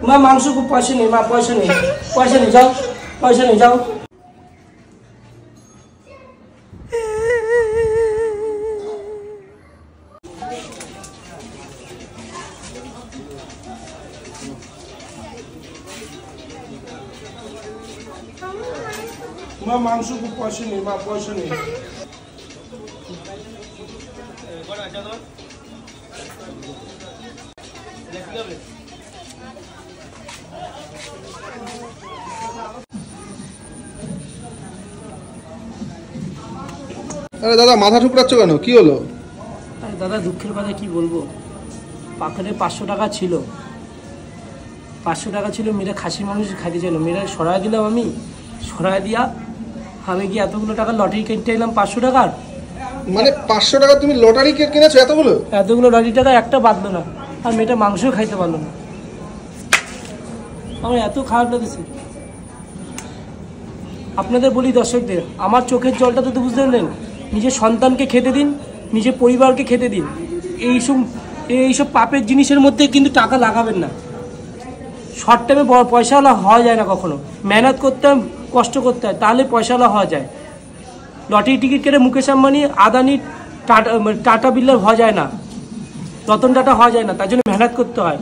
মা মাংস খুব পয়সা নেই, মা পয়সা নেই, পয়সা নেই, যাও পয়সা নেই, যাও। মা মাংস খুব পয়সা নেই, মা পয়সা নেই। আরে দাদা মাথা ঠুকরাচ্ছ কেন, কি হলো? আরে দাদা দুঃখের কথা কি বলবো, পাখরে 500 টাকা ছিল, 500 টাকা ছিল, মেয়েরা খাসি মানুষ খাইতে চাইলো, মেয়েরা সরাই দিলাম, আমি সরাই দিয়া আমি গিয়ে এতগুলো টাকা লটারি কিনতে এলাম 500 টাকার। মানে 500 টাকা তুমি লটারি কিনেছো? এতগুলো লটারি টাকা একটা বাঁধলো না, আর মেয়েটা মাংসও খাইতে পারলো না। আমার এত খারাপ লাগছে। আপনাদের বলি দর্শকদের, আমার চোখের জলটা তো বুঝতে পারলেন, নিজের সন্তানকে খেতে দিন, নিজের পরিবারকে খেতে দিন। এইসব পাপের জিনিসের মধ্যে কিন্তু টাকা লাগাবেন না। শর্ট টাইমে পয়সাওয়ালা হওয়া যায় না কখনো, মেহনত করতে হয়, কষ্ট করতে হয়, তাহলে পয়সাওয়ালা হওয়া যায়। লটারি টিকিট কেটে মুকেশ আম্বানি, আদানি, টাটা বিড়লার হওয়া যায় না, রতন টাটা হওয়া যায় না, তার জন্য মেহনত করতে হয়।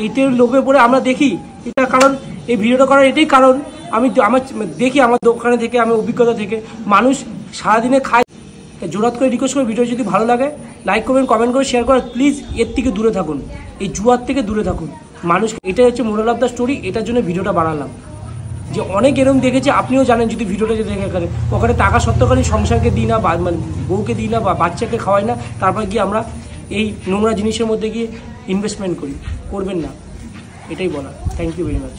এইটার লোভে পড়ে আমরা দেখি, এটা কারণ এই ভিডিওটা করার এটাই কারণ, আমি দেখি আমার দোকানে থেকে, আমি অভিজ্ঞতা থেকে, মানুষ সারাদিনে খায়। জোরাত করে রিকোয়েস্ট করে, ভিডিও যদি ভালো লাগে লাইক করবেন, কমেন্ট করে শেয়ার করে, প্লিজ এর থেকে দূরে থাকুন, এই জুয়ার থেকে দূরে থাকুন। মানুষ, এটাই হচ্ছে মোরাল অফ দ্য স্টোরি। এটার জন্য ভিডিওটা বানালাম, যে অনেক এরকম দেখেছি, আপনিও জানেন, যদি ভিডিওটা যদি দেখে ওখানে টাকা সত্ত্বকালীন সংসারকে দিই না, মানে বউকে দিই না, বা বাচ্চাকে খাওয়াই না, তারপর গিয়ে আমরা এই নোংরা জিনিসের মধ্যে গিয়ে ইনভেস্টমেন্ট করবেন না, এটাই বলা। Thank you very much.